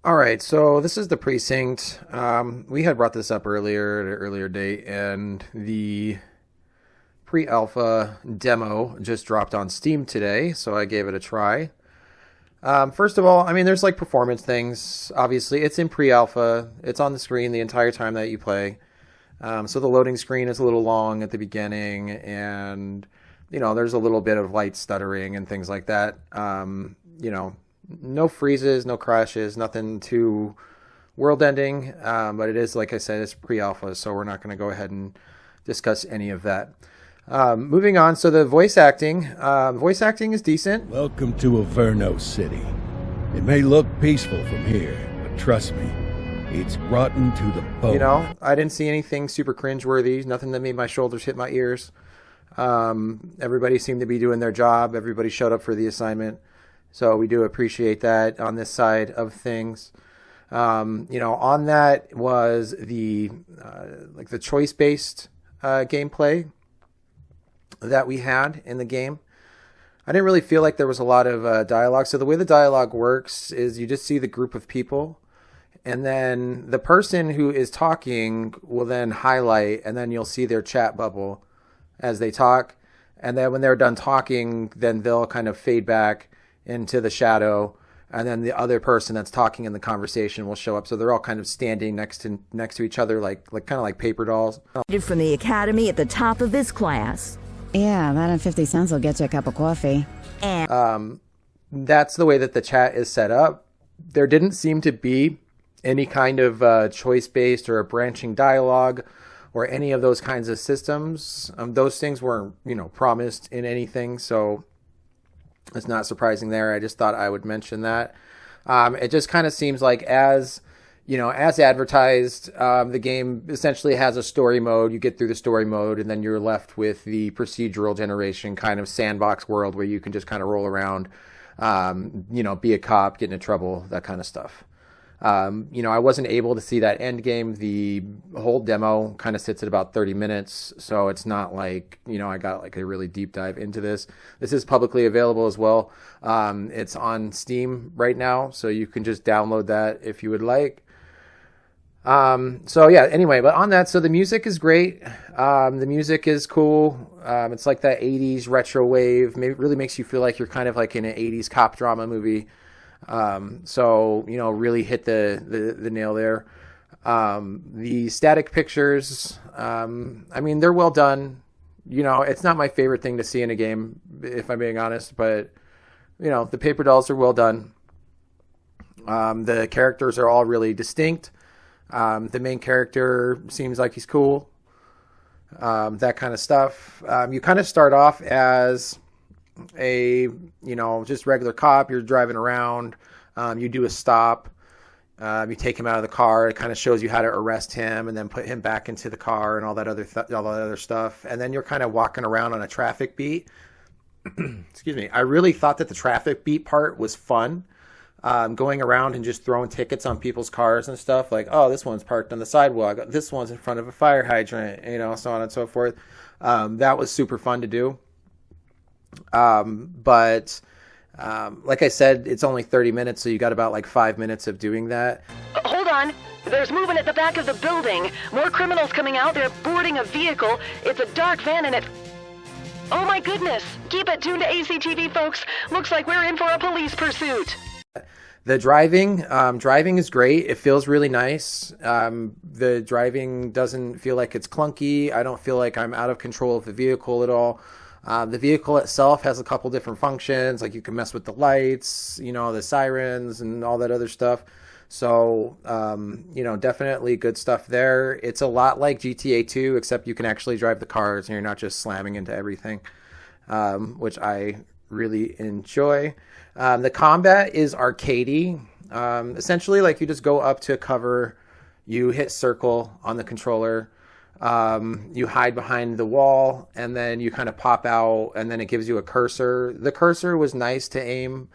All right, so this is the Precinct. We had brought this up earlier at an earlier date, and the pre-alpha demo just dropped on Steam today, so I gave it a try. First of all, I mean, there's like performance things. Obviously, it's in pre-alpha. It's on the screen the entire time that you play. So the loading screen is a little long at the beginning, and there's a little bit of light stuttering and things like that. No freezes, no crashes, nothing too world-ending. But it is, like I said, it's pre-alpha, so we're not going to go ahead and discuss any of that. Moving on, so the voice acting is decent. Welcome to Averno City. It may look peaceful from here, but trust me, it's rotten to the bone. I didn't see anything super cringeworthy, nothing that made my shoulders hit my ears. Everybody seemed to be doing their job. Everybody showed up for the assignment. So we do appreciate that on this side of things. On that was the like the choice-based gameplay that we had in the game. I didn't really feel like there was a lot of dialogue. So the way the dialogue works is you just see the group of people, and then the person who is talking will then highlight, and then you'll see their chat bubble as they talk. And then when they're done talking, then they'll kind of fade back into the shadow, and then the other person that's talking in the conversation will show up. So they're all kind of standing next to each other, like kind of like paper dolls. From the academy at the top of this class. Yeah, that and 50 cents will get you a cup of coffee. That's the way that the chat is set up. There didn't seem to be any kind of choice-based or a branching dialogue or any of those kinds of systems. Those things weren't, promised in anything, so it's not surprising there. I just thought I would mention that. It just kind of seems like as advertised, the game essentially has a story mode. You get through the story mode, and then you're left with the procedural generation kind of sandbox world where you can just kind of roll around, be a cop, get into trouble, that kind of stuff. I wasn't able to see that end game. The whole demo kind of sits at about 30 minutes, so it's not like, I got like a really deep dive into this. This is publicly available as well. It's on Steam right now, so you can just download that if you would like. Anyway, but on that, so the music is great. The music is cool. It's like that 80s retro wave. Maybe really makes you feel like you're kind of like in an 80s cop drama movie. Really hit the nail there. The static pictures, they're well done. It's not my favorite thing to see in a game, if I'm being honest, but the paper dolls are well done. The characters are all really distinct. The main character seems like he's cool. That kind of stuff. You kind of start off as a, just regular cop. You're driving around. You do a stop. You take him out of the car. It kind of shows you how to arrest him and then put him back into the car and all that other stuff. And then you're kind of walking around on a traffic beat. Excuse me. I really thought that the traffic beat part was fun. Going around and just throwing tickets on people's cars and stuff, like, oh, this one's parked on the sidewalk, this one's in front of a fire hydrant, so on and so forth. That was super fun to do. But like I said, it's only 30 minutes, so you got about like 5 minutes of doing that. Hold on. There's movement at the back of the building. More criminals coming out. They're boarding a vehicle. It's a dark van and it... Oh my goodness. Keep it tuned to ACTV, folks. Looks like we're in for a police pursuit. The driving is great. It feels really nice. The driving doesn't feel like it's clunky. I don't feel like I'm out of control of the vehicle at all. The vehicle itself has a couple different functions, like you can mess with the lights, the sirens and all that other stuff. So, definitely good stuff there. It's a lot like GTA 2, except you can actually drive the cars and you're not just slamming into everything, which I really enjoy. The combat is arcadey. Essentially, like you just go up to cover, you hit circle on the controller, you hide behind the wall, and then you kind of pop out, and then it gives you a cursor. The cursor was nice to aim.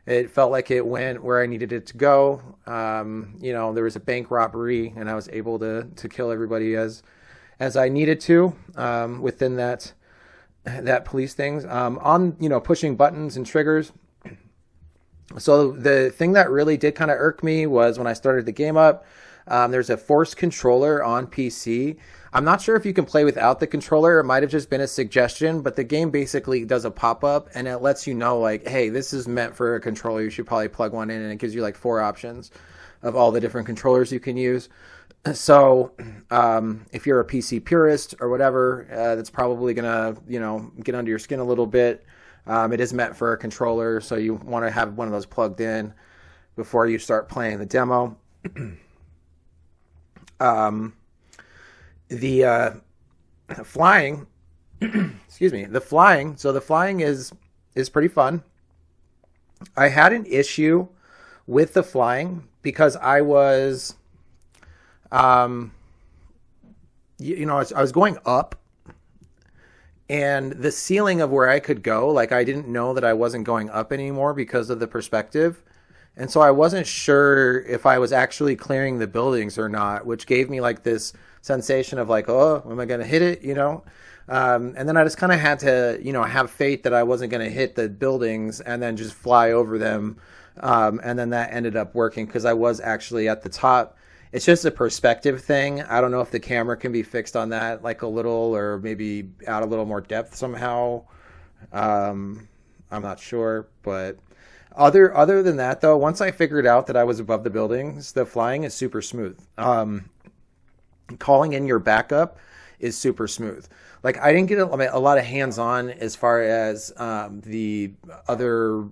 It felt like it went where I needed it to go. There was a bank robbery, and I was able to kill everybody as I needed to within that police things. On pushing buttons and triggers, So the thing that really did kind of irk me was when I started the game up, there's a force controller on PC. I'm not sure if you can play without the controller. It might have just been a suggestion, but the game basically does a pop-up and it lets you know, like, hey, this is meant for a controller. You should probably plug one in, and it gives you like 4 options of all the different controllers you can use. So if you're a PC purist or whatever, that's probably gonna, get under your skin a little bit. It is meant for a controller, so you want to have one of those plugged in before you start playing the demo. The flying, excuse me, the flying. So the flying is pretty fun. I had an issue with the flying because I was, I was going up. And the ceiling of where I could go, like I didn't know that I wasn't going up anymore because of the perspective. And so I wasn't sure if I was actually clearing the buildings or not, which gave me like this sensation of like, oh, am I going to hit it? And then I just kind of had to, have faith that I wasn't going to hit the buildings and then just fly over them. And then that ended up working because I was actually at the top. It's just a perspective thing. I don't know if the camera can be fixed on that like a little, or maybe add a little more depth somehow. I'm not sure, but other than that though, once I figured out that I was above the buildings, the flying is super smooth. Calling in your backup is super smooth. Like I didn't get a lot of hands-on as far as the other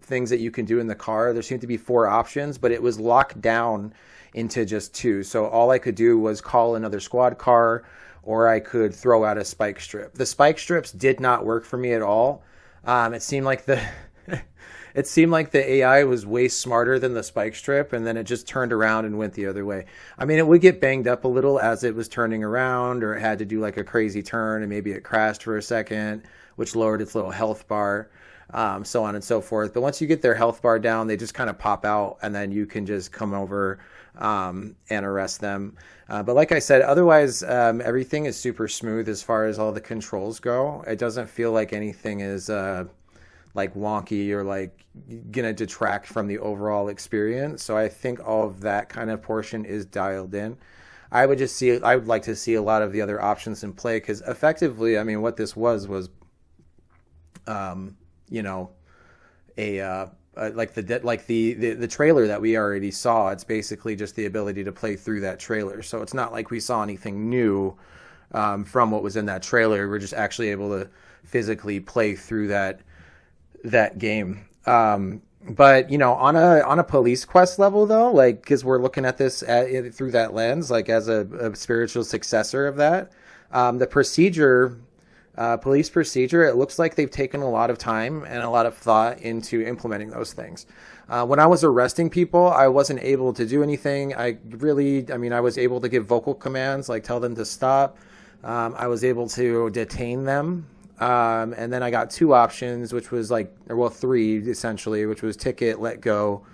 things that you can do in the car. There seemed to be 4 options, but it was locked down into just 2. So all I could do was call another squad car, or I could throw out a spike strip. The spike strips did not work for me at all. It seemed like the AI was way smarter than the spike strip, and then it just turned around and went the other way. I mean, it would get banged up a little as it was turning around, or it had to do like a crazy turn, and maybe it crashed for a second, which lowered its little health bar, so on and so forth. But once you get their health bar down, they just kind of pop out, and then you can just come over and arrest them. But like I said, otherwise, everything is super smooth as far as all the controls go. It doesn't feel like anything is like wonky or like gonna detract from the overall experience. So I think all of that kind of portion is dialed in. I would like to see a lot of the other options in play, because effectively, I mean, what this was like the trailer that we already saw. It's basically just the ability to play through that trailer. So it's not like we saw anything new from what was in that trailer. We're just actually able to physically play through that game. But on a police quest level though, like, because we're looking at this through that lens, like as a spiritual successor of that, the procedure. Police procedure, it looks like they've taken a lot of time and a lot of thought into implementing those things. When I was arresting people, I wasn't able to do anything. I was able to give vocal commands, like tell them to stop. I was able to detain them. And then I got 2 options, which was 3 essentially, which was ticket, let go,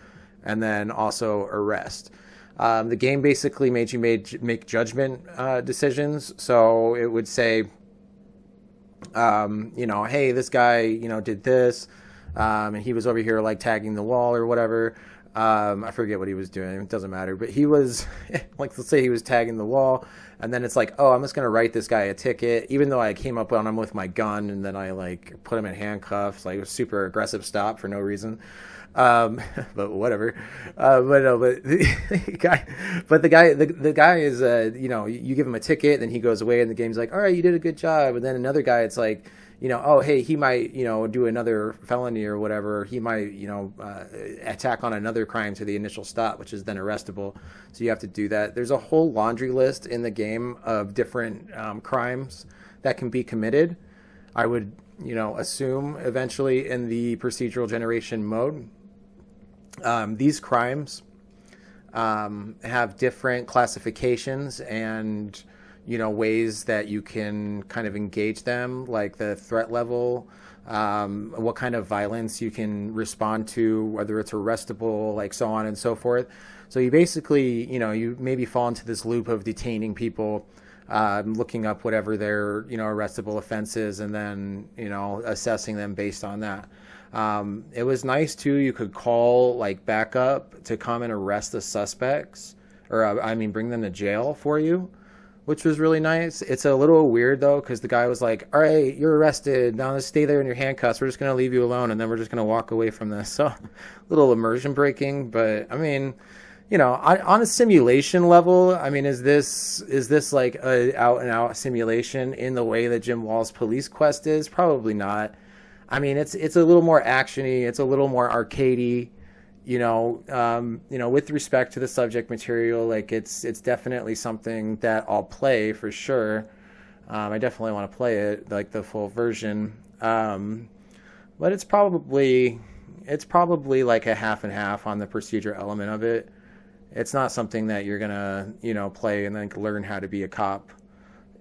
and then also arrest. The game basically made you make judgment decisions. So it would say, hey, this guy, did this, and he was over here like tagging the wall or whatever. I forget what he was doing. It doesn't matter. But he was like, let's say he was tagging the wall, and then it's like, oh, I'm just going to write this guy a ticket, even though I came up on him with my gun, and then I like put him in handcuffs, like a super aggressive stop for no reason. But whatever. The guy is, you give him a ticket, then he goes away, and the game's like, all right, you did a good job. And then another guy, it's like, oh, hey, he might, do another felony or whatever. He might, attack on another crime to the initial stop, which is then arrestable. So you have to do that. There's a whole laundry list in the game of different crimes that can be committed. I would, assume eventually in the procedural generation mode. These crimes have different classifications and ways that you can kind of engage them, like the threat level, what kind of violence you can respond to, whether it's arrestable, like so on and so forth. So you basically, you maybe fall into this loop of detaining people, looking up whatever their, arrestable offense is, and then, assessing them based on that. It was nice too. You could call like backup to come and arrest the suspects, or bring them to jail for you, which was really nice. It's a little weird though, because the guy was like, "All right, you're arrested. Now let's stay there in your handcuffs. We're just gonna leave you alone, and then we're just gonna walk away from this." So, a little immersion breaking, but I mean, on a simulation level, I mean, is this like a out and out simulation in the way that Jim Wall's Police Quest is? Probably not. I mean, it's a little more actiony. It's a little more arcadey. With respect to the subject material, like it's definitely something that I'll play for sure. I definitely want to play it, like the full version. But it's probably like a half and half on the procedure element of it. It's not something that you're gonna, play and then learn how to be a cop.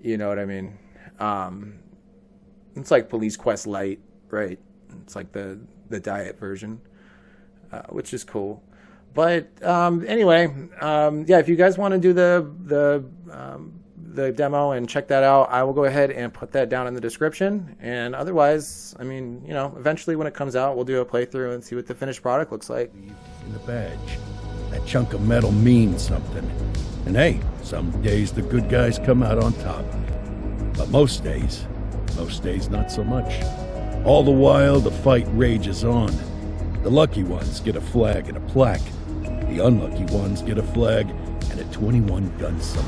You know what I mean? It's like Police Quest Lite, right? It's like the diet version, which is cool. But anyway, if you guys want to do the demo and check that out, I will go ahead and put that down in the description. And otherwise, I mean, eventually when it comes out, we'll do a playthrough and see what the finished product looks like. In the badge. That chunk of metal means something. And hey, some days the good guys come out on top. But most days not so much. All the while, the fight rages on. The lucky ones get a flag and a plaque. The unlucky ones get a flag and a 21-gun salute.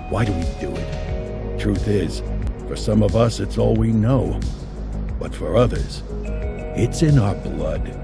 Why do we do it? Truth is, for some of us, it's all we know. But for others, it's in our blood.